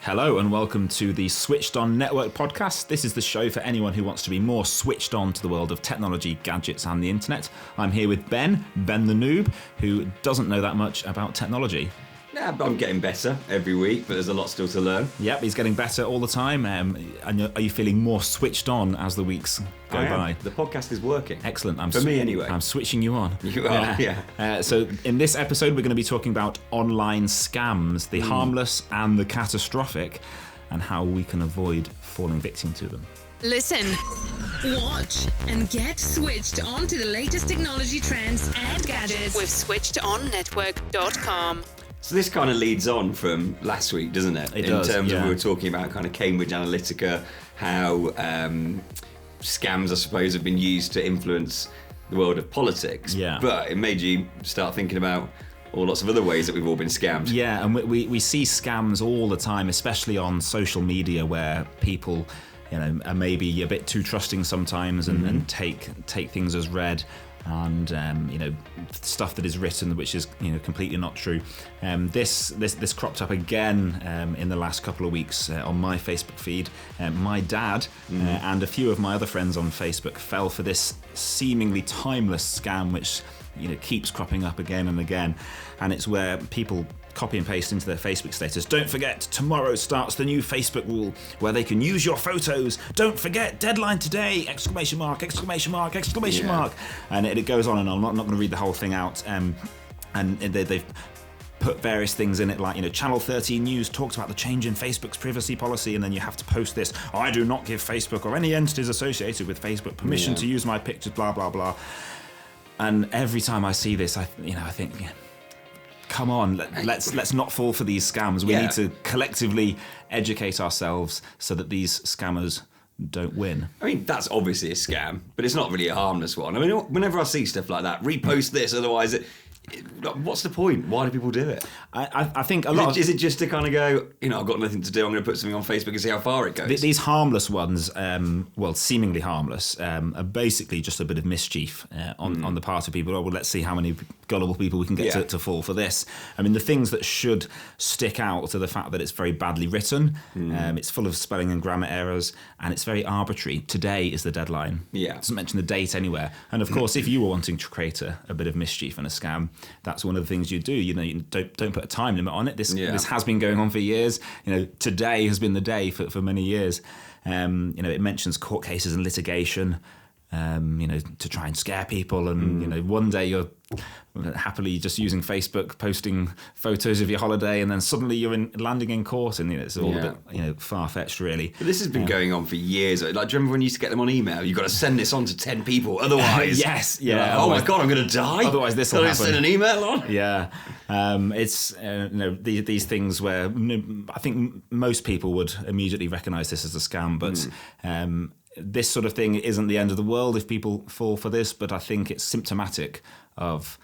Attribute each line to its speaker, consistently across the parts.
Speaker 1: Hello and welcome to the Switched On Network podcast. This is the show for anyone who wants to be more switched on to the world of technology, gadgets and the internet. I'm here with Ben the Noob, who doesn't know that much about technology.
Speaker 2: Yeah, but I'm getting better every week, but there's a lot still to learn.
Speaker 1: Yep, he's getting better all the time. And are you feeling more switched on as the weeks go by?
Speaker 2: The podcast is working.
Speaker 1: Excellent.
Speaker 2: For me, anyway.
Speaker 1: I'm switching you on.
Speaker 2: You are, yeah.
Speaker 1: So in this episode, we're going to be talking about online scams, the Harmless and the Catastrophic, and how we can avoid falling victim to them.
Speaker 3: Listen, watch, and get switched on to the latest technology trends and gadgets with switchedonnetwork.com.
Speaker 2: So this kind of leads on from last week, doesn't it?
Speaker 1: It does,
Speaker 2: In terms
Speaker 1: yeah.
Speaker 2: of we were talking about kind of Cambridge Analytica, how scams, I suppose, have been used to influence the world of politics.
Speaker 1: Yeah.
Speaker 2: But it made you start thinking about lots of other ways that we've all been scammed.
Speaker 1: Yeah, and we see scams all the time, especially on social media, where people, are maybe a bit too trusting sometimes and take things as read. And stuff that is written which is completely not true. This cropped up again in the last couple of weeks on my Facebook feed. My dad and a few of my other friends on Facebook fell for this seemingly timeless scam which keeps cropping up again and again, and it's where people copy and paste into their Facebook status. Don't forget, tomorrow starts the new Facebook rule where they can use your photos. Don't forget, deadline today! Exclamation mark, exclamation mark, exclamation mark. And it goes on and on. I'm not going to read the whole thing out. And they've put various things in it, like, Channel 13 News talks about the change in Facebook's privacy policy, and then you have to post this. I do not give Facebook or any entities associated with Facebook permission to use my pictures, blah, blah, blah. And every time I see this, I think, come on, let's not fall for these scams. We need to collectively educate ourselves so that these scammers don't win.
Speaker 2: I mean, that's obviously a scam, but it's not really a harmless one. I mean, whenever I see stuff like that, repost this, otherwise what's the point? Why do people do it?
Speaker 1: I think
Speaker 2: is it just to kind of go, I've got nothing to do, I'm going to put something on Facebook and see how far it goes?
Speaker 1: These harmless ones, seemingly harmless, are basically just a bit of mischief on the part of people. Oh, well, let's see how many gullible people we can get to fall for this. I mean, the things that should stick out are the fact that it's very badly written, it's full of spelling and grammar errors, and it's very arbitrary. Today is the deadline.
Speaker 2: Yeah.
Speaker 1: It doesn't mention the date anywhere. And of course, if you were wanting to create a bit of mischief and a scam, that's one of the things you do. You don't put a time limit on it. This has been going on for years. Today has been the day for many years. It mentions court cases and litigation, to try and scare people. And one day you're happily just using Facebook, posting photos of your holiday, and then suddenly you're landing in court, and it's all a bit far-fetched, really.
Speaker 2: But this has been going on for years. Like, do you remember when you used to get them on email? You've got to send this on to 10 people, otherwise...
Speaker 1: Yes, yeah.
Speaker 2: Like, oh my God, I'm going to die.
Speaker 1: Otherwise this will happen.
Speaker 2: Send an email on?
Speaker 1: Yeah. It's these things where I think most people would immediately recognise this as a scam, but this sort of thing isn't the end of the world if people fall for this, but I think it's symptomatic of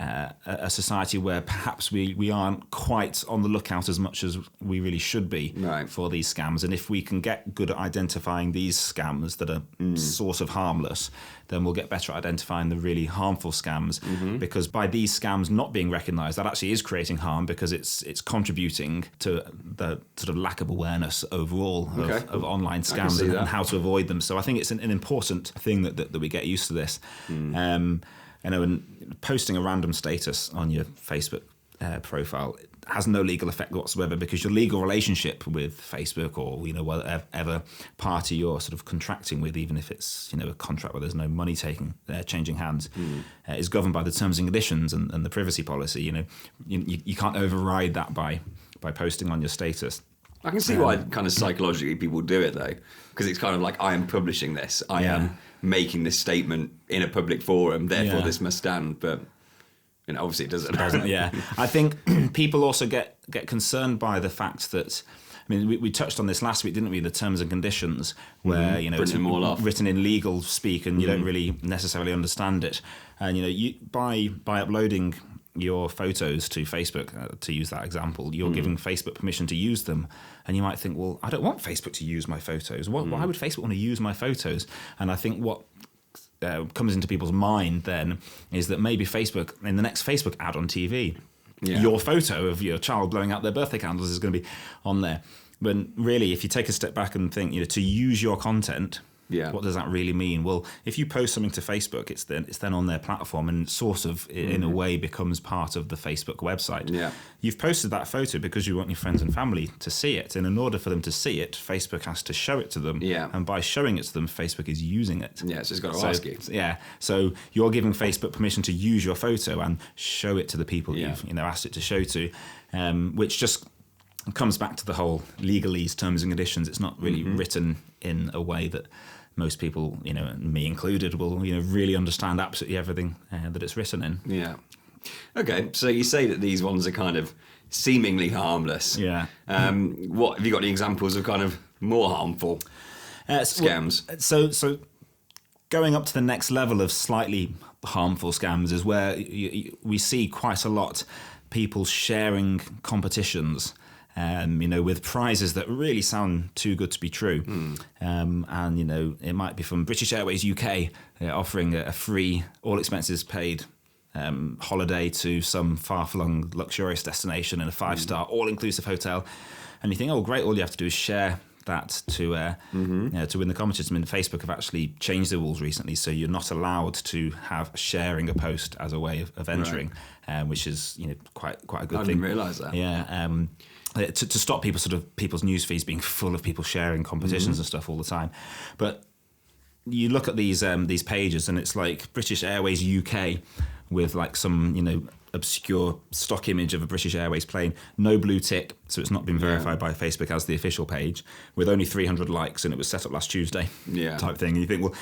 Speaker 1: a society where perhaps we aren't quite on the lookout as much as we really should be for these scams. And if we can get good at identifying these scams that are sort of harmless, then we'll get better at identifying the really harmful scams, because by these scams not being recognised, that actually is creating harm, because it's contributing to the sort of lack of awareness overall of online scams and how to avoid them. So I think it's an important thing that we get used to this. And posting a random status on your Facebook profile has no legal effect whatsoever, because your legal relationship with Facebook or whatever party you're sort of contracting with, even if it's a contract where there's no money changing hands, is governed by the terms and conditions and the privacy policy. You can't override that by posting on your status.
Speaker 2: I can see why kind of psychologically people do it, though, because it's kind of like, I am publishing this, I am making this statement in a public forum, therefore this must stand. But obviously it doesn't.
Speaker 1: Yeah. I think people also get concerned by the fact that, I mean, we touched on this last week, didn't we? The terms and conditions, where it's written in legal speak, and you don't really necessarily understand it. And you by uploading your photos to Facebook, to use that example, you're giving Facebook permission to use them. And you might think, well, I don't want Facebook to use my photos. Why would Facebook want to use my photos? And I think what comes into people's mind then is that maybe Facebook, in the next Facebook ad on TV, your photo of your child blowing out their birthday candles is going to be on there. when really, if you take a step back and think, to use your content,
Speaker 2: Yeah.
Speaker 1: what does that really mean? Well, if you post something to Facebook, it's then on their platform and sort of, in a way, becomes part of the Facebook website.
Speaker 2: Yeah.
Speaker 1: You've posted that photo because you want your friends and family to see it. And in order for them to see it, Facebook has to show it to them.
Speaker 2: Yeah.
Speaker 1: And by showing it to them, Facebook is using it.
Speaker 2: Yeah, so it's got to ask you.
Speaker 1: Yeah. So you're giving Facebook permission to use your photo and show it to the people
Speaker 2: Yeah.
Speaker 1: you've asked it to show to, which just comes back to the whole legalese, terms and conditions. It's not really written in a way that most people, me included, will really understand absolutely everything that it's written in.
Speaker 2: Yeah. Okay, so you say that these ones are kind of seemingly harmless.
Speaker 1: Yeah.
Speaker 2: What have you got? Any examples of kind of more harmful scams?
Speaker 1: So going up to the next level of slightly harmful scams is where we see quite a lot people sharing competitions. With prizes that really sound too good to be true. And, it might be from British Airways UK offering a free, all expenses paid holiday to some far-flung luxurious destination in a 5-star all-inclusive hotel. And you think, oh, great, all you have to do is share that to win the competition. I mean, Facebook have actually changed the rules recently, so you're not allowed to have sharing a post as a way of entering, which is quite a good thing.
Speaker 2: I didn't realise that.
Speaker 1: Yeah. To stop people's news feeds being full of people sharing competitions and stuff all the time. But you look at these pages and it's like British Airways UK with like some obscure stock image of a British Airways plane, no blue tick, so it's not been verified by Facebook as the official page, with only 300 likes, and it was set up last Tuesday, type thing. And you think, well,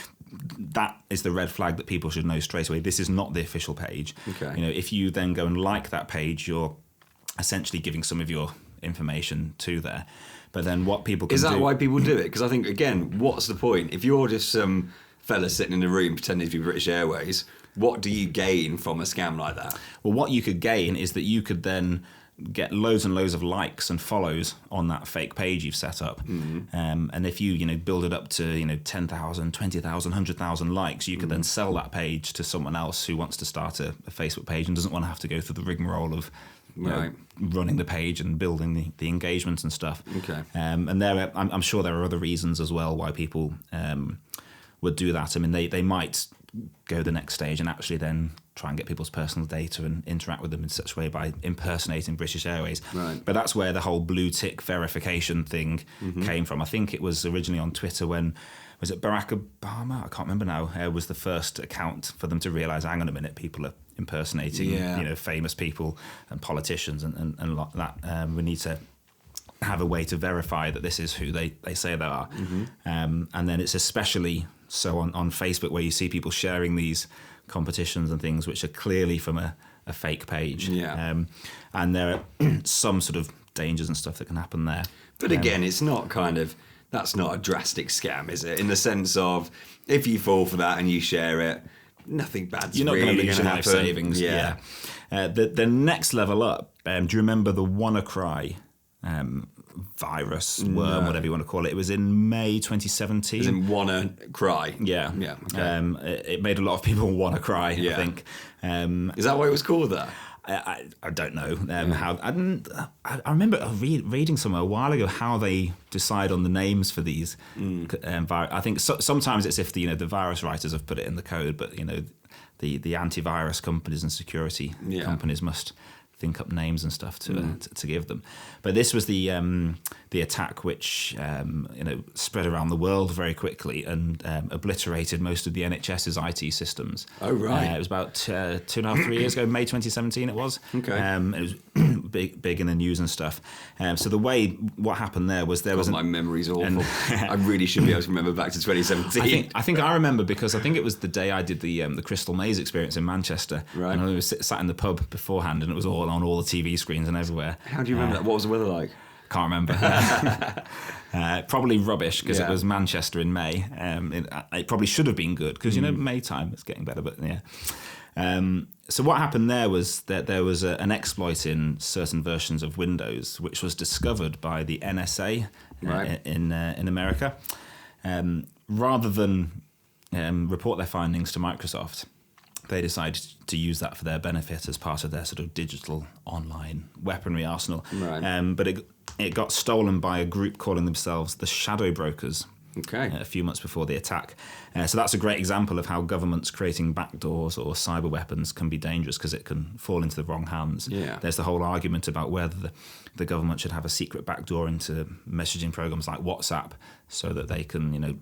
Speaker 1: that is the red flag that people should know straight away. This is not the official page.
Speaker 2: Okay.
Speaker 1: If you then go and like that page, you're essentially giving some of your information to there. But then what people can do...
Speaker 2: Is that why people do it? Because I think, again, what's the point? If you're just some fella sitting in a room pretending to be British Airways, what do you gain from a scam like that?
Speaker 1: Well, what you could gain is that you could then get loads and loads of likes and follows on that fake page you've set up. And if you build it up to 10,000, 20,000, 100,000 likes, you could then sell that page to someone else who wants to start a Facebook page and doesn't want to have to go through the rigmarole of running the page and building the engagements and stuff.
Speaker 2: Okay.
Speaker 1: And I'm sure there are other reasons as well why people would do that. I mean, they might go the next stage and actually then try and get people's personal data and interact with them in such a way by impersonating British Airways.
Speaker 2: Right.
Speaker 1: But that's where the whole blue tick verification thing came from. I think it was originally on Twitter when, was it Barack Obama? I can't remember now. Was the first account for them to realise, hang on a minute, people are impersonating famous people and politicians and like that. We need to have a way to verify that this is who they say they are. And then it's especially so on Facebook where you see people sharing these competitions and things which are clearly from a fake page. And there are some sort of dangers and stuff that can happen there.
Speaker 2: But again, it's not that's not a drastic scam, is it? In the sense of, if you fall for that and you share it, nothing bad's
Speaker 1: You're not
Speaker 2: really
Speaker 1: going to lose your life
Speaker 2: happen.
Speaker 1: savings. Yeah. The next level up, do you remember the Wannacry virus, worm, whatever you want to call it? It was in May 2017.
Speaker 2: As in wanna cry.
Speaker 1: Yeah.
Speaker 2: Yeah. Okay.
Speaker 1: It made a lot of people want to cry, I think.
Speaker 2: Is that why it was called that?
Speaker 1: I don't know how. I remember reading somewhere a while ago how they decide on the names for these. I think sometimes it's if the virus writers have put it in the code, but the antivirus companies and security companies must think up names and stuff to give them. But this was the attack which spread around the world very quickly and obliterated most of the NHS's IT systems.
Speaker 2: Oh right!
Speaker 1: It was about 2.5-3 years ago, May 2017. It was.
Speaker 2: Okay.
Speaker 1: It was big in the news and stuff. So what happened there was
Speaker 2: my memory's awful. I really should be able to remember back to 2017.
Speaker 1: I think I remember because I think it was the day I did the Crystal Maze experience in Manchester.
Speaker 2: Right.
Speaker 1: And I was sat in the pub beforehand, and it was all on all the TV screens and everywhere.
Speaker 2: How do you remember that? What was the weather like?
Speaker 1: Can't remember. Probably rubbish because it was Manchester in May. It probably should have been good because May time it's getting better, but yeah. So what happened there was that there was an exploit in certain versions of Windows which was discovered by the NSA in America. Rather than report their findings to Microsoft, they decided to use that for their benefit as part of their sort of digital online weaponry arsenal.
Speaker 2: Right.
Speaker 1: But it got stolen by a group calling themselves the Shadow Brokers.
Speaker 2: Okay.
Speaker 1: A few months before the attack. So that's a great example of how governments creating backdoors or cyber weapons can be dangerous because it can fall into the wrong hands.
Speaker 2: Yeah.
Speaker 1: There's the whole argument about whether the government should have a secret backdoor into messaging programs like WhatsApp so that they can,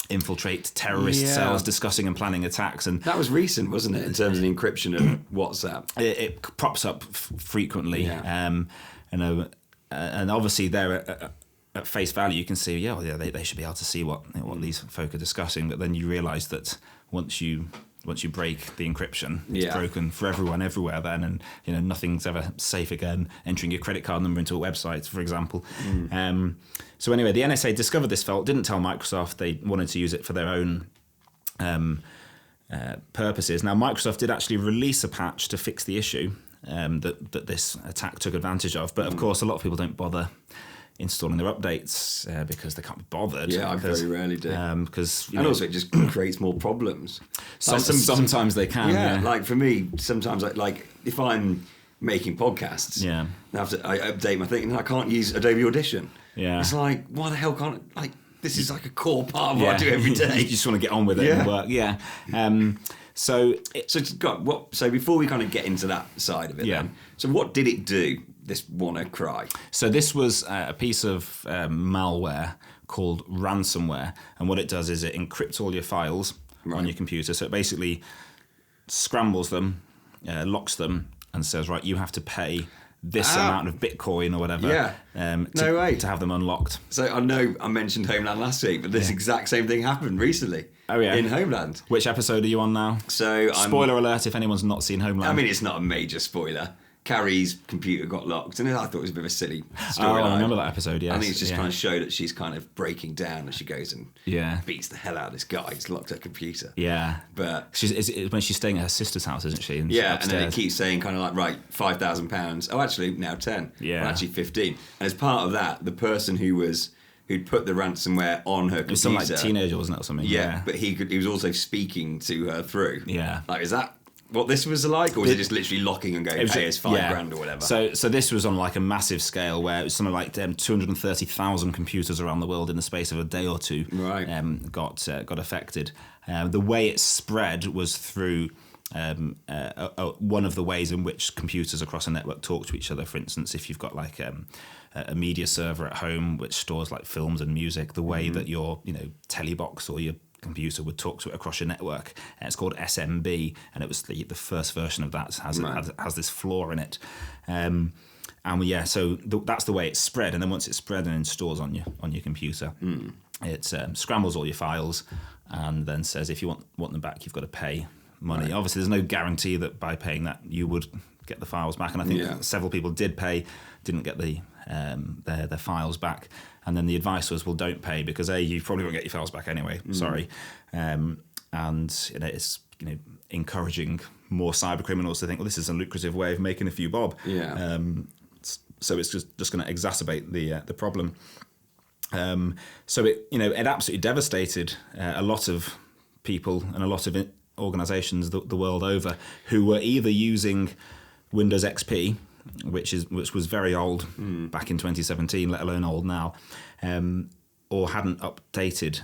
Speaker 1: infiltrate terrorist cells discussing and planning attacks. And
Speaker 2: that was recent, wasn't it, in terms of the encryption of WhatsApp?
Speaker 1: It crops up frequently.
Speaker 2: Yeah.
Speaker 1: And obviously they're at face value, you can see, they should be able to see what these folk are discussing. But then you realise that once you break the encryption, it's broken for everyone everywhere. Then, and nothing's ever safe again. Entering your credit card number into a website, for example. So anyway, the NSA discovered this fault, didn't tell Microsoft. They wanted to use it for their own purposes. Now, Microsoft did actually release a patch to fix the issue that this attack took advantage of. But of course, a lot of people don't bother installing their updates because they can't be bothered.
Speaker 2: Yeah, I very rarely do.
Speaker 1: Because
Speaker 2: also it just creates more problems.
Speaker 1: Sometimes they can.
Speaker 2: Yeah, like for me, sometimes like if I'm making podcasts, I update my thing and I can't use Adobe Audition. Yeah, it's like, why the hell can't this is like a core part of what I do every day.
Speaker 1: You just want to get on with it and work. Yeah. So
Speaker 2: before we kind of get into that side of it, then, so what did it do? This Wannacry.
Speaker 1: So this was a piece of malware called Ransomware, and what it does is it encrypts all your files on your computer. So it basically scrambles them, locks them, and says, right, you have to pay this amount of Bitcoin or whatever to have them unlocked.
Speaker 2: So I know I mentioned Homeland last week, but this exact same thing happened recently.
Speaker 1: Oh yeah,
Speaker 2: in Homeland.
Speaker 1: Which episode are you on now?
Speaker 2: So
Speaker 1: spoiler alert if anyone's not seen Homeland.
Speaker 2: I mean, it's not a major spoiler. Carrie's computer got locked, and I thought it was a bit of a silly story.
Speaker 1: I remember that episode, yes.
Speaker 2: I think it's just trying to show that she's kind of breaking down as she goes and beats the hell out of this guy who's locked her computer. Yeah. But
Speaker 1: when she's staying at her sister's house, isn't she?
Speaker 2: And and then it keeps saying kind of like, right, £5,000. Oh, actually, now 10. Yeah. Well, actually 15. And as part of that, the person who'd put the ransomware on her computer. It was
Speaker 1: some teenager, wasn't it, or something?
Speaker 2: Yeah, but he was also speaking to her through.
Speaker 1: Yeah.
Speaker 2: Like, is that what this was like, or was it just literally locking and going, pay us $5,000 or whatever?
Speaker 1: So this was on like a massive scale where it was something like 230,000 computers around the world in the space of a day or two got affected. The way it spread was through one of the ways in which computers across a network talk to each other. For instance, if you've got like a media server at home which stores like films and music, the way that your telebox or your computer would talk to it across your network. It's called SMB, and it was the first version of that has this flaw in it. So that's the way it spread. And then once it's spread and installed on your computer, it scrambles all your files and then says if you want them back, you've got to pay money. Right. Obviously, there's no guarantee that by paying that you would get the files back. And I think several people did pay, didn't get their files back. And then the advice was, well, don't pay because you probably won't get your files back anyway. Sorry. And it's encouraging more cyber criminals to think, well, this is a lucrative way of making a few bob. Yeah. So it's just going to exacerbate the problem. So it absolutely devastated a lot of people and a lot of organisations the world over who were either using Windows XP, which was very old back in 2017, let alone old now, or hadn't updated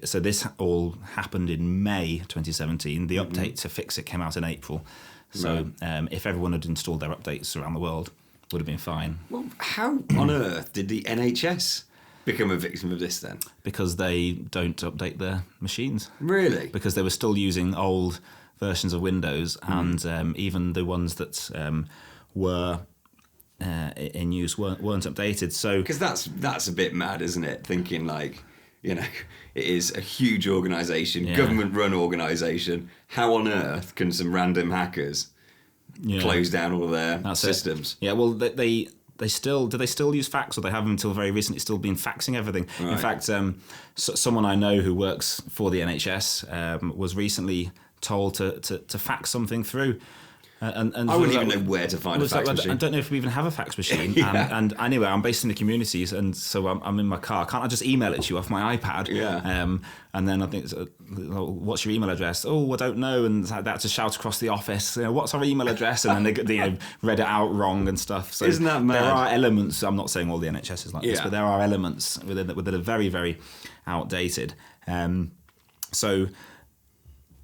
Speaker 1: so this all happened in May 2017. The update to fix it came out in April. So if everyone had installed their updates around the world, would have been fine.
Speaker 2: Well, how on earth did the NHS become a victim of this then?
Speaker 1: Because they don't update their machines.
Speaker 2: Really?
Speaker 1: Because they were still using old versions of Windows, and even the ones that were in use weren't updated. So
Speaker 2: because that's a bit mad, isn't it? Thinking like, it is a huge organisation, government-run organisation. How on earth can some random hackers close down all of their systems?
Speaker 1: Yeah, well, they still use fax, or they have until very recently still been faxing everything. Right. In fact, someone I know who works for the NHS was recently told to fax something through. And
Speaker 2: I wouldn't even know where to find a fax machine.
Speaker 1: I don't know if we even have a fax machine. And anyway, I'm based in the communities, and so I'm in my car. Can't I just email it to you off my iPad?
Speaker 2: Yeah.
Speaker 1: And then I think, what's your email address? Oh, I don't know. And that's a shout across the office. What's our email address? And then they read it out wrong and stuff. So
Speaker 2: isn't that mad?
Speaker 1: There are elements. I'm not saying all the NHS is like this, but there are elements that are very, very outdated.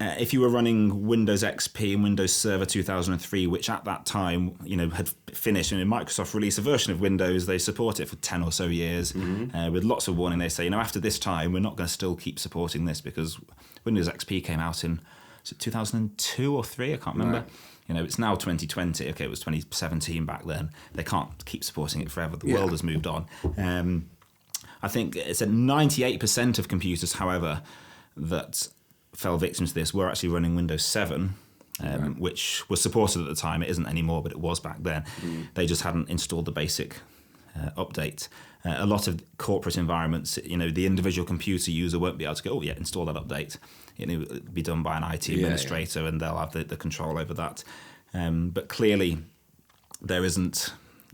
Speaker 1: If you were running Windows XP and Windows Server 2003, which at that time, had finished, and Microsoft released a version of Windows, they support it for 10 or so years, with lots of warning. They say, after this time, we're not going to still keep supporting this because Windows XP came out in 2002 or 3, I can't remember. Right. It's now 2020. Okay, it was 2017 back then. They can't keep supporting it forever. The world has moved on. I think it's 98% of computers, however, that fell victim to this were actually running Windows 7, which was supported at the time. It isn't anymore, but it was back then. They just hadn't installed the basic update. A lot of corporate environments, the individual computer user won't be able to go, install that update. It'll be done by an IT administrator, and they'll have the control over that. But clearly, there isn't,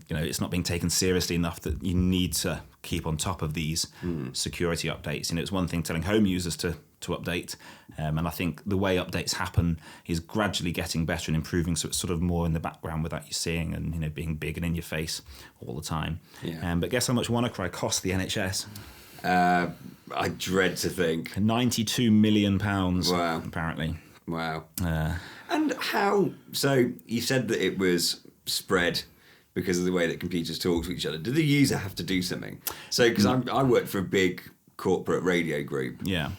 Speaker 1: it's not being taken seriously enough that you need to keep on top of these security updates. It's one thing telling home users to update, and I think the way updates happen is gradually getting better and improving, so it's sort of more in the background without you seeing and being big and in your face all the time. But guess how much Wannacry cost the NHS?
Speaker 2: I dread to think.
Speaker 1: £92 million.
Speaker 2: Wow.
Speaker 1: Apparently.
Speaker 2: Wow. And how? So you said that it was spread because of the way that computers talk to each other. Did the user have to do something? So because I worked for a big corporate radio group.
Speaker 1: Yeah.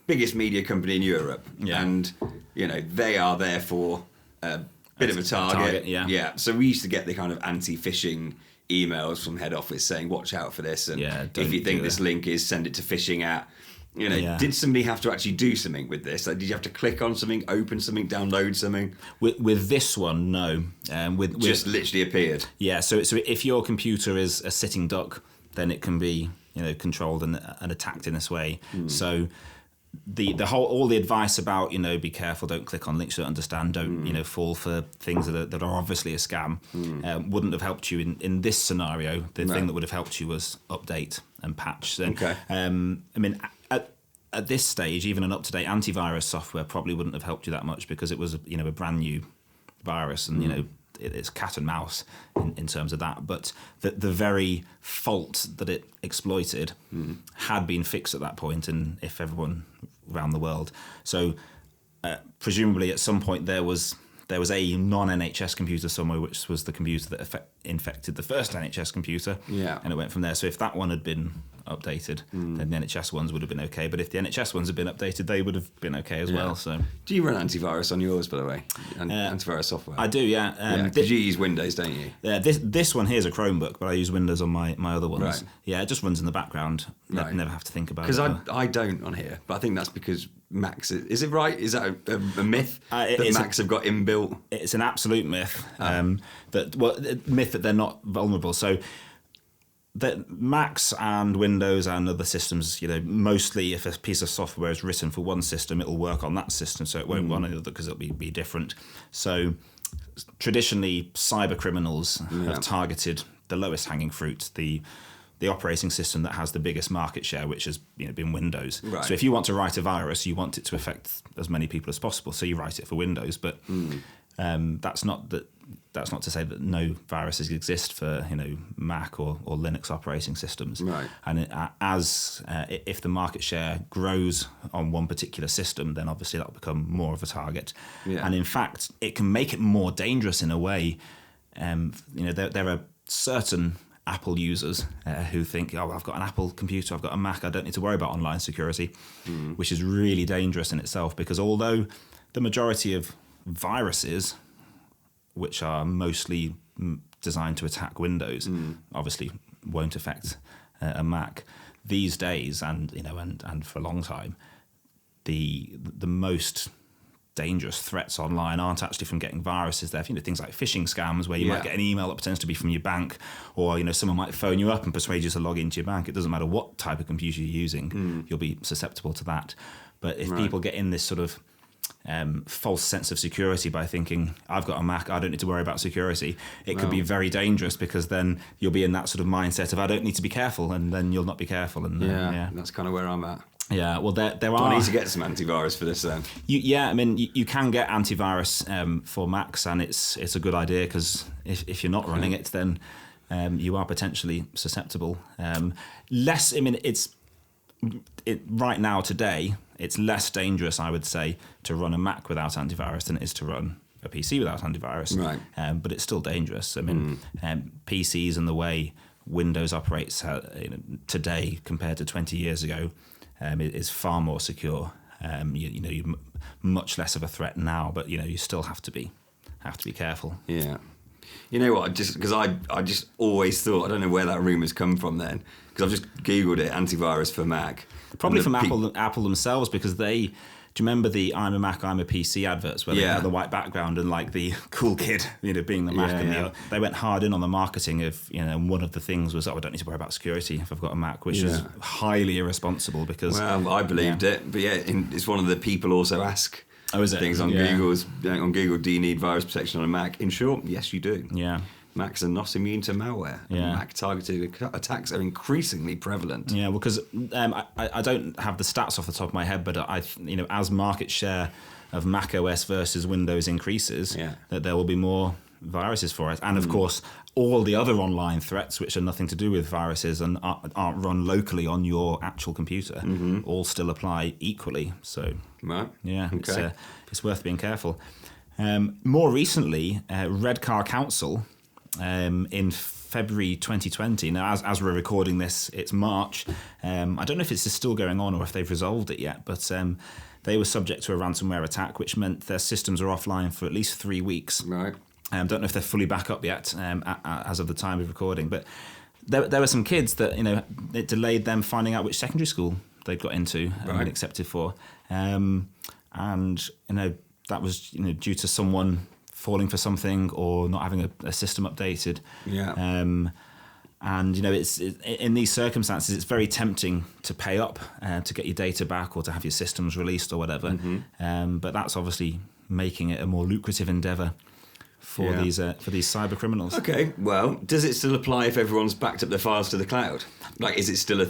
Speaker 2: Biggest media company in Europe, and they are therefore a bit of a target. So we used to get the kind of anti-phishing emails from head office saying, "Watch out for this," and if you think this link is, send it to phishing at. Did somebody have to actually do something with this? Like, did you have to click on something, open something, download something?
Speaker 1: With this one, no. With
Speaker 2: just literally appeared.
Speaker 1: Yeah. So if your computer is a sitting duck, then it can be controlled and attacked in this way. So all the advice about be careful, don't click on links you don't understand, don't fall for things that are obviously a scam, wouldn't have helped you in this scenario. The thing that would have helped you was update and patch. At this stage, even an up-to-date antivirus software probably wouldn't have helped you that much because it was a brand new virus, and it's cat and mouse in terms of that. But the very fault that it exploited had been fixed at that point, and if everyone around the world. So presumably at some point there was a non-NHS computer somewhere, which was the computer that infected the first NHS computer, and it went from there. So if that one had been updated, then the NHS ones would have been okay. But if the NHS ones had been updated, they would have been okay as well. So,
Speaker 2: do you run antivirus on yours, by the way? Antivirus software?
Speaker 1: I do, yeah.
Speaker 2: Because you use Windows, don't you?
Speaker 1: Yeah. This one here is a Chromebook, but I use Windows on my other ones.
Speaker 2: Right.
Speaker 1: Yeah, it just runs in the background. Right. Never have to think about it.
Speaker 2: Because I don't on here, but I think that's because Macs. Is it right? Is that a myth that Macs have got inbuilt?
Speaker 1: It's an absolute myth. Myth that they're not vulnerable. So. That Macs and Windows and other systems, mostly if a piece of software is written for one system, it'll work on that system, so it won't run another because it'll be different. So traditionally, cyber criminals have targeted the lowest hanging fruit, the operating system that has the biggest market share, which has been Windows. Right. So if you want to write a virus, you want it to affect as many people as possible, so you write it for Windows. But that's not to say that no viruses exist for Mac or Linux operating systems.
Speaker 2: Right.
Speaker 1: And if the market share grows on one particular system, then obviously that will become more of a target. Yeah. And in fact, it can make it more dangerous in a way. There are certain Apple users who think, I've got an Apple computer, I've got a Mac, I don't need to worry about online security, which is really dangerous in itself, because although the majority of viruses, which are mostly designed to attack Windows, obviously won't affect a Mac these days, and for a long time, the most dangerous threats online aren't actually from getting viruses. They're things like phishing scams, where you might get an email that pretends to be from your bank, or someone might phone you up and persuade you to log into your bank. It doesn't matter what type of computer you're using, you'll be susceptible to that. But if people get in this sort of false sense of security by thinking I've got a Mac, I don't need to worry about security. It could be very dangerous, because then you'll be in that sort of mindset of I don't need to be careful, and then you'll not be careful. And
Speaker 2: that's kind of where I'm at.
Speaker 1: Yeah, well, there
Speaker 2: Do
Speaker 1: are.
Speaker 2: I need to get some antivirus for this then?
Speaker 1: I mean, you can get antivirus for Macs, and it's a good idea, because if you're not running it, then you are potentially susceptible. Right now, today, it's less dangerous, I would say, to run a Mac without antivirus than it is to run a PC without antivirus.
Speaker 2: Right.
Speaker 1: But it's still dangerous. I mean, PCs and the way Windows operates today compared to 20 years ago is far more secure. You're much less of a threat now, but you still have to be careful.
Speaker 2: Yeah. You know what? Because I just always thought, I don't know where that rumour's come from then, because I've just Googled it, antivirus for Mac.
Speaker 1: Probably from Apple themselves, because do you remember the I'm a Mac, I'm a PC adverts where they had the white background and like the cool kid, being the Mac. They went hard in on the marketing of, and one of the things was, I don't need to worry about security if I've got a Mac, which is highly irresponsible, because...
Speaker 2: Well, I believed it, but it's one of the people also ask...
Speaker 1: Oh, is it?
Speaker 2: Things on Google, do you need virus protection on a Mac? In short, yes, you do.
Speaker 1: Yeah.
Speaker 2: Macs are not immune to malware.
Speaker 1: Yeah.
Speaker 2: Mac-targeted attacks are increasingly prevalent.
Speaker 1: Yeah, well, because I don't have the stats off the top of my head, but as market share of Mac OS versus Windows increases, that there will be more viruses for it. And of course, all the other online threats, which are nothing to do with viruses and aren't run locally on your actual computer, all still apply equally. So, it's worth being careful. More recently, Redcar Council, in February 2020, now as we're recording this, it's March. I don't know if it's still going on or if they've resolved it yet, but they were subject to a ransomware attack, which meant their systems are offline for at least 3 weeks.
Speaker 2: Right.
Speaker 1: Don't know if they're fully back up yet as of the time of recording, but there were some kids that, it delayed them finding out which secondary school they got into and been accepted for. And, that was, due to someone falling for something or not having a system updated.
Speaker 2: Yeah.
Speaker 1: And it's in these circumstances, it's very tempting to pay up to get your data back or to have your systems released or whatever. But that's obviously making it a more lucrative endeavour for these cyber criminals. Okay, well, does it still apply if everyone's backed up their files to the cloud? Like, is it still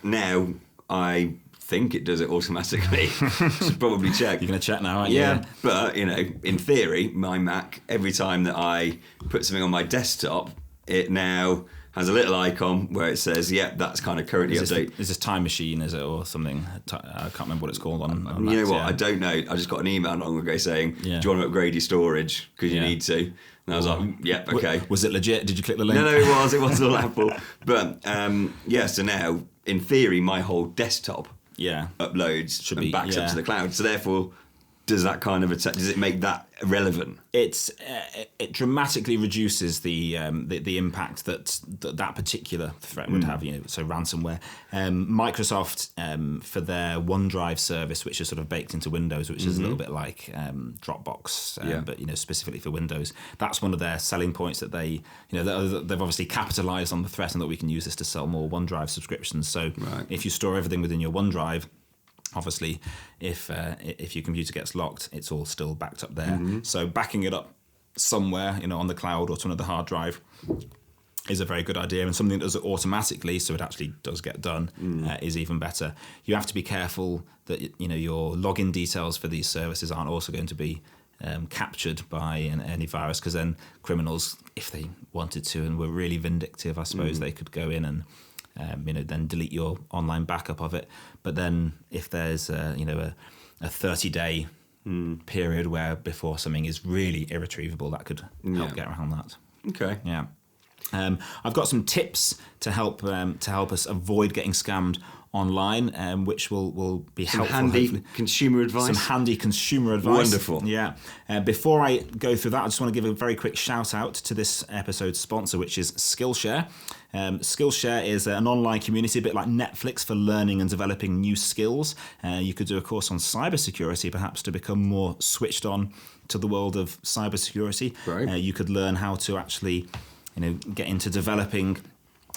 Speaker 1: now? I think it does it automatically. Should probably check. You're going to check now, aren't you?
Speaker 2: Yeah, but in theory, my Mac, every time that I put something on my desktop, it now has a little icon where it says, that's kind of currently updated.
Speaker 1: Is this Time Machine, is it, or something? I can't remember what it's called on Macs,
Speaker 2: you know what, I don't know. I just got an email not long ago saying, do you want to upgrade your storage? Because you need to. And I was like, okay.
Speaker 1: Was it legit? Did you click the link?
Speaker 2: No, it was all Apple. But, so now, in theory, my whole desktop uploads and backs up to the cloud. So therefore, does that kind of does it make that irrelevant?
Speaker 1: It dramatically reduces the impact that particular threat would have. So ransomware. Microsoft for their OneDrive service, which is sort of baked into Windows, which is a little bit like Dropbox, but specifically for Windows. That's one of their selling points that they've obviously capitalized on the threat, and that we can use this to sell more OneDrive subscriptions. So if you store everything within your OneDrive, obviously, if your computer gets locked, it's all still backed up there. So backing it up somewhere, on the cloud or to another hard drive, is a very good idea, and something that does it automatically, so it actually does get done, is even better. You have to be careful that your login details for these services aren't also going to be captured by any virus, because then criminals, if they wanted to and were really vindictive, I suppose they could go in and then delete your online backup of it. But then if there's a 30-day period where before something is really irretrievable, that could help get around that.
Speaker 2: Okay.
Speaker 1: Yeah. I've got some tips to help us avoid getting scammed online, which will be helpful.
Speaker 2: Handy consumer advice.
Speaker 1: Some handy consumer advice.
Speaker 2: Wonderful.
Speaker 1: Yeah. Before I go through that, I just want to give a very quick shout out to this episode's sponsor, which is Skillshare. Skillshare is an online community, a bit like Netflix for learning and developing new skills. You could do a course on cybersecurity, perhaps, to become more switched on to the world of cybersecurity.
Speaker 2: Right.
Speaker 1: You could learn how to actually, get into developing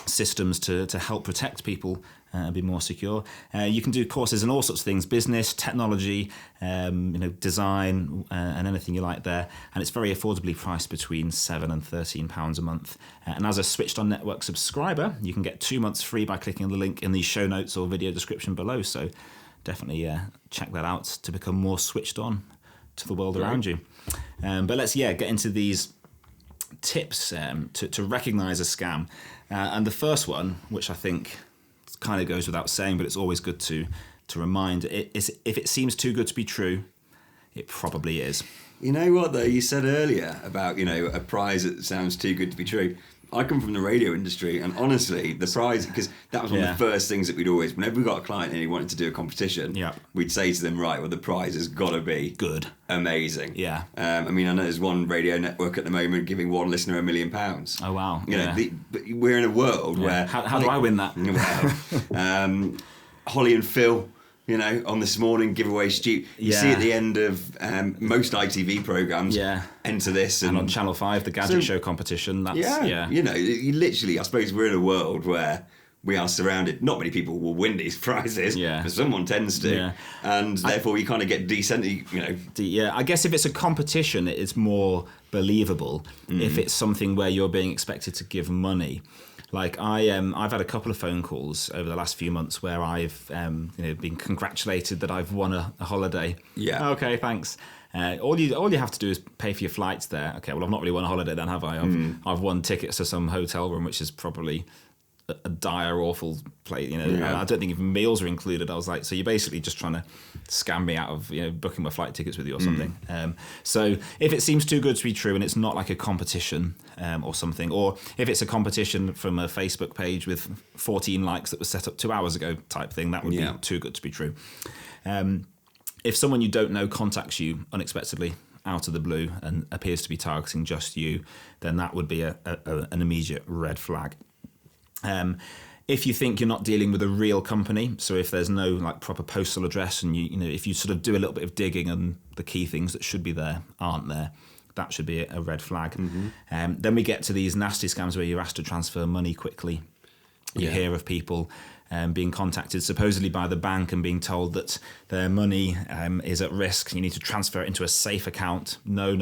Speaker 1: systems to help protect people and be more secure. You can do courses in all sorts of things: business, technology, design, and anything you like there. And it's very affordably priced, between £7 and £13 a month. And as a Switched On Network subscriber, you can get 2 months free by clicking the link in the show notes or video description below. So definitely check that out to become more switched on to the world around you. But let's get into these tips to recognize a scam. And the first one, which I think kind of goes without saying, but it's always good to remind, is if it seems too good to be true, it probably is.
Speaker 2: You know what, though? You said earlier about, a prize that sounds too good to be true. I come from the radio industry, and honestly, the prize, because that was one of the first things that we'd always, whenever we got a client and he wanted to do a competition, we'd say to them, right, well, the prize has got to be
Speaker 1: good,
Speaker 2: amazing.
Speaker 1: Yeah.
Speaker 2: I know there's one radio network at the moment giving one listener £1 million.
Speaker 1: Oh wow.
Speaker 2: But we're in a world where
Speaker 1: how do I win that?
Speaker 2: Well, Holly and Phil, on This Morning, give away Stu. You see at the end of most ITV programmes, enter this. And on
Speaker 1: Channel 5, the Gadget Show competition. That's,
Speaker 2: you literally, I suppose we're in a world where we are surrounded. Not many people will win these prizes, but someone tends to. Yeah. And therefore you kind of get decent,
Speaker 1: I guess if it's a competition, it's more believable. If it's something where you're being expected to give money. Like I've had a couple of phone calls over the last few months where I've been congratulated that I've won a holiday. Yeah. Okay, thanks. All you have to do is pay for your flights there. Okay, well I've not really won a holiday then, have I? I've won tickets to some hotel room, which is probably a dire, awful place. I don't think even meals are included. I was like, so you're basically just trying to scam me out of booking my flight tickets with you or something. So if it seems too good to be true and it's not like a competition or something, or if it's a competition from a Facebook page with 14 likes that was set up 2 hours ago type thing, that would be too good to be true. If someone you don't know contacts you unexpectedly out of the blue and appears to be targeting just you, then that would be an immediate red flag. If you think you're not dealing with a real company, so if there's no like proper postal address and if you sort of do a little bit of digging and the key things that should be there aren't there, that should be a red flag. Then we get to these nasty scams where you're asked to transfer money quickly. You hear of people being contacted supposedly by the bank and being told that their money is at risk. You need to transfer it into a safe account. No.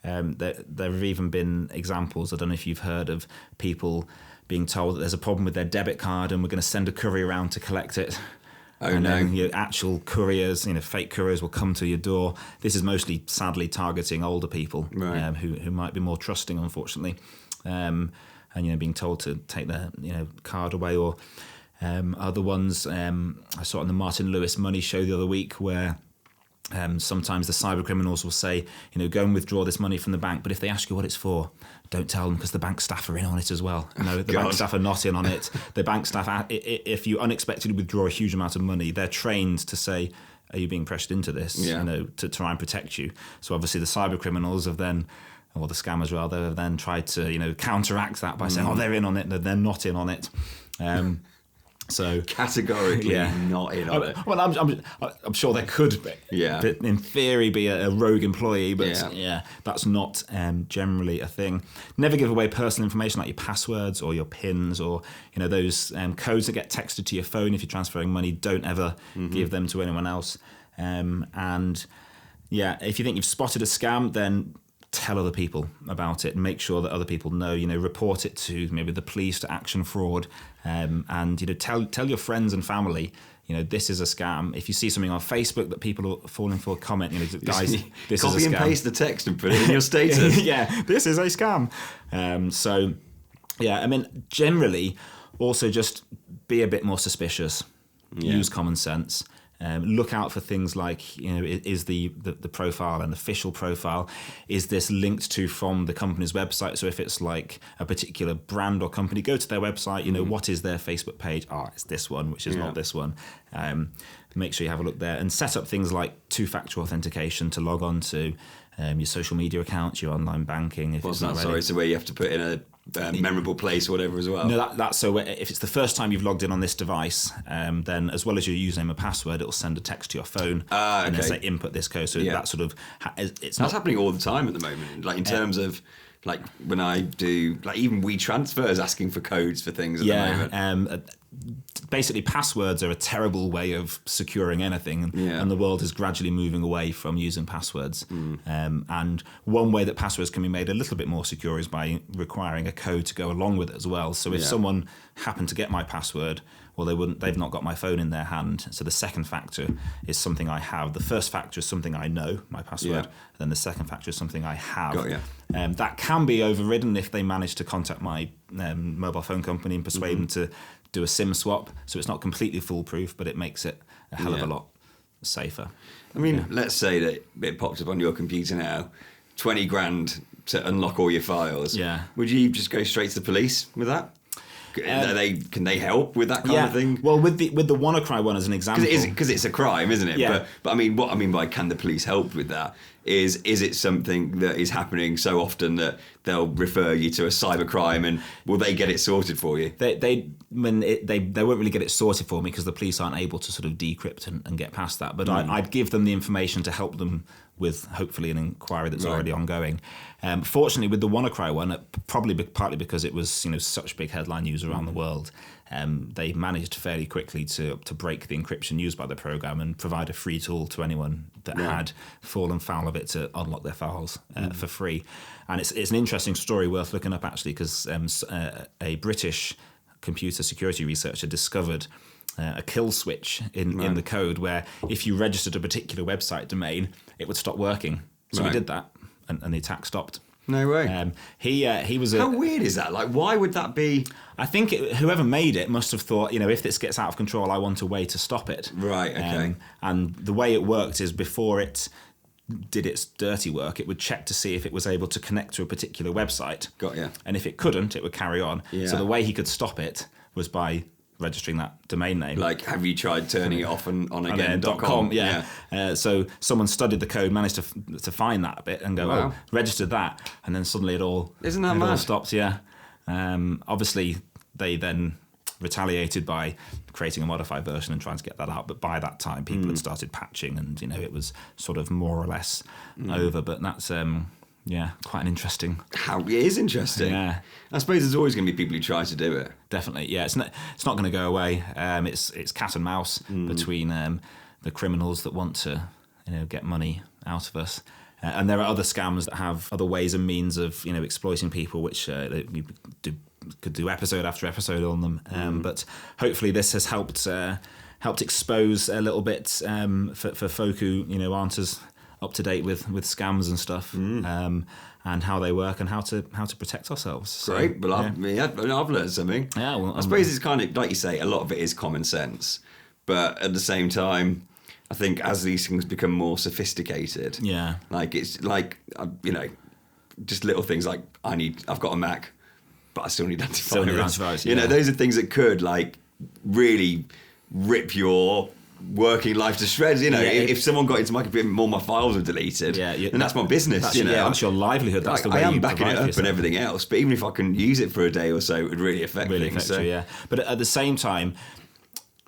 Speaker 1: There have even been examples, I don't know if you've heard of people being told that there's a problem with their debit card and we're going to send a courier around to collect it. Then actual couriers, fake couriers will come to your door. This is mostly, sadly, targeting older people who might be more trusting, unfortunately, and being told to take their card away. Or other ones, I saw it on the Martin Lewis Money show the other week where sometimes the cyber criminals will say, go and withdraw this money from the bank, but if they ask you what it's for, don't tell them because the bank staff are in on it as well. No, the bank staff are not in on it. The bank staff, if you unexpectedly withdraw a huge amount of money, they're trained to say, are you being pressured into this, to try and protect you. So obviously the cyber criminals have then, or the scammers rather, have then tried to, counteract that by saying, oh, they're in on it, they're not in on it. So
Speaker 2: categorically not in on it.
Speaker 1: Well, I'm sure there could be.
Speaker 2: Yeah.
Speaker 1: In theory, be a rogue employee, but that's not generally a thing. Never give away personal information like your passwords or your PINs or those codes that get texted to your phone if you're transferring money. Don't ever give them to anyone else. And if you think you've spotted a scam, then tell other people about it and make sure that other people know, report it to maybe the police, to Action Fraud, and tell your friends and family, this is a scam. If you see something on Facebook that people are falling for, comment, guys, this is a scam.
Speaker 2: Copy and paste the text and put it in your status.
Speaker 1: This is a scam. Generally, also just be a bit more suspicious. Use common sense. Look out for things like, is the profile an official profile? Is this linked to from the company's website? So if it's like a particular brand or company, go to their website, what is their Facebook page? Oh, it's this one, which is not this one. Make sure you have a look there and set up things like two-factor authentication to log on to your social media accounts, your online banking. If
Speaker 2: What's that? Sorry, so where you have to put in a memorable place or whatever as well.
Speaker 1: No, that's so if it's the first time you've logged in on this device, then as well as your username and password, it'll send a text to your phone and then say input this code. So that sort of
Speaker 2: that's happening all the time at the moment. Like in terms of Like when I do, like even WeTransfer is asking for codes for things at the moment.
Speaker 1: Basically, passwords are a terrible way of securing anything, and the world is gradually moving away from using passwords. And one way that passwords can be made a little bit more secure is by requiring a code to go along with it as well. So if someone happened to get my password, well, they've not got my phone in their hand. So the second factor is something I have. The first factor is something I know, my password. And then the second factor is something I have.
Speaker 2: Got you.
Speaker 1: That can be overridden if they manage to contact my mobile phone company and persuade them to do a SIM swap. So it's not completely foolproof, but it makes it a hell of a lot safer.
Speaker 2: I mean, let's say that it pops up on your computer now, 20 grand to unlock all your files.
Speaker 1: Yeah.
Speaker 2: Would you just go straight to the police with that? Can they help with that kind of thing?
Speaker 1: Well, with the Wannacry one as an example,
Speaker 2: because it's a crime, isn't it?
Speaker 1: Yeah.
Speaker 2: But I mean, what I mean by can the police help with that is it something that is happening so often that they'll refer you to a cybercrime, and will they get it sorted for you?
Speaker 1: They won't really get it sorted for me because the police aren't able to sort of decrypt and get past that. But I'd give them the information to help them with hopefully an inquiry that's already ongoing. Fortunately, with the Wannacry one, probably partly because it was such big headline news around the world, they managed fairly quickly to break the encryption used by the program and provide a free tool to anyone that had fallen foul of it to unlock their files for free. And it's an interesting story worth looking up actually, because a British computer security researcher discovered a kill switch in the code where if you registered a particular website domain, it would stop working. So he did that, and the attack stopped.
Speaker 2: No way.
Speaker 1: He was.
Speaker 2: How weird is that? Like, why would that be?
Speaker 1: I think whoever made it must have thought, if this gets out of control, I want a way to stop it.
Speaker 2: Right. Okay.
Speaker 1: And the way it worked is before it did its dirty work, it would check to see if it was able to connect to a particular website.
Speaker 2: Got you.
Speaker 1: And if it couldn't, it would carry on.
Speaker 2: Yeah.
Speaker 1: So the way he could stop it was by registering that domain name.
Speaker 2: Like, have you tried turning it off on again.com?
Speaker 1: Yeah. So someone studied the code, managed to find that bit and go, registered that, and then suddenly it all stopped. Yeah. Obviously, they then retaliated by creating a modified version and trying to get that out. But by that time, people had started patching, and it was sort of more or less over. But that's quite an interesting.
Speaker 2: It is interesting.
Speaker 1: Yeah.
Speaker 2: I suppose there's always going to be people who try to do it.
Speaker 1: Definitely, yeah. It's not going to go away. It's cat and mouse between the criminals that want to get money out of us. And there are other scams that have other ways and means of exploiting people, which you could do episode after episode on them. But hopefully this has helped expose a little bit for folk who aren't as up to date with scams and stuff, and how they work and how to protect ourselves.
Speaker 2: Great. Well, I've learned something.
Speaker 1: Yeah. Well,
Speaker 2: I suppose it's kind of like you say, a lot of it is common sense, but at the same time, I think as these things become more sophisticated, like it's like just little things like I've got a Mac, but I still need antivirus. Those are things that could like really rip your working life to shreds. If someone got into my computer, all my files were deleted, then that's my business.
Speaker 1: That's your livelihood. That's the way
Speaker 2: I am
Speaker 1: you
Speaker 2: backing it up
Speaker 1: yourself.
Speaker 2: And everything else. But even if I can use it for a day or so, it would really affect things.
Speaker 1: You, yeah. But at the same time,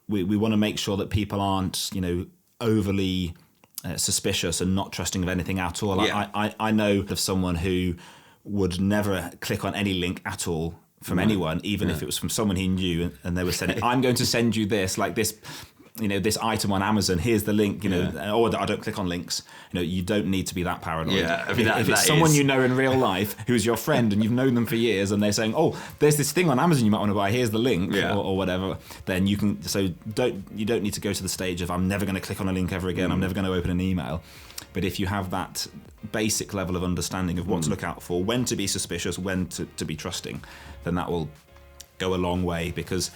Speaker 1: we want to make sure that people aren't overly suspicious and not trusting of anything at all. I know of someone who would never click on any link at all from anyone, even if it was from someone he knew, and they were saying, "I'm going to send you this, like this." This item on Amazon, here's the link, or I don't click on links. You don't need to be that paranoid.
Speaker 2: Yeah, I mean,
Speaker 1: if it's someone you know in real life who's your friend and you've known them for years and they're saying, oh, there's this thing on Amazon you might want to buy, here's the link, or whatever, then you can, you don't need to go to the stage of I'm never going to click on a link ever again, I'm never going to open an email. But if you have that basic level of understanding of what to look out for, when to be suspicious, when to be trusting, then that will go a long way, because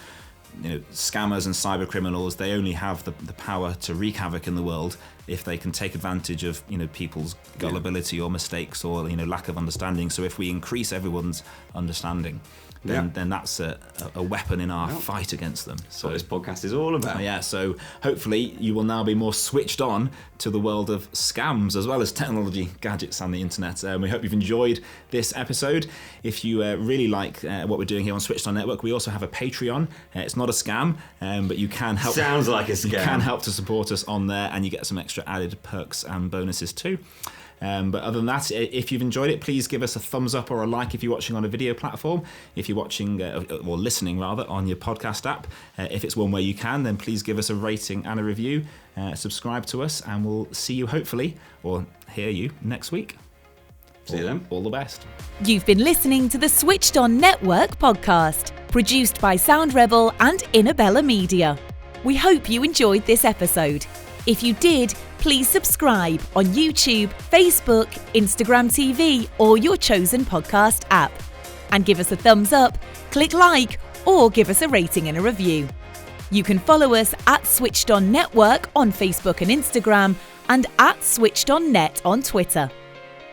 Speaker 1: scammers and cyber criminals, they only have the power to wreak havoc in the world if they can take advantage of people's gullibility or mistakes or lack of understanding. So if we increase everyone's understanding, then that's a weapon in our fight against them.
Speaker 2: So this podcast is all about.
Speaker 1: So hopefully you will now be more switched on to the world of scams as well as technology, gadgets and the internet. We hope you've enjoyed this episode. If you really like what we're doing here on Switched On Network, we also have a Patreon. It's not a scam, but you can help.
Speaker 2: Sounds like a scam.
Speaker 1: You can help to support us on there, and you get some extra added perks and bonuses too. But other than that, if you've enjoyed it, please give us a thumbs up or a like if you're watching on a video platform. If you're watching, or listening rather, on your podcast app, if it's one where you can, then please give us a rating and a review. Subscribe to us, and we'll see you hopefully, or hear you next week.
Speaker 2: See you then.
Speaker 1: All the best.
Speaker 4: You've been listening to the Switched On Network podcast, produced by Sound Rebel and Inabella Media. We hope you enjoyed this episode. If you did, please subscribe on YouTube, Facebook, Instagram TV, or your chosen podcast app. And give us a thumbs up, click like, or give us a rating and a review. You can follow us at Switched On Network on Facebook and Instagram, and at Switched On Net on Twitter.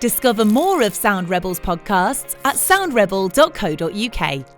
Speaker 4: Discover more of Sound Rebel's podcasts at soundrebel.co.uk.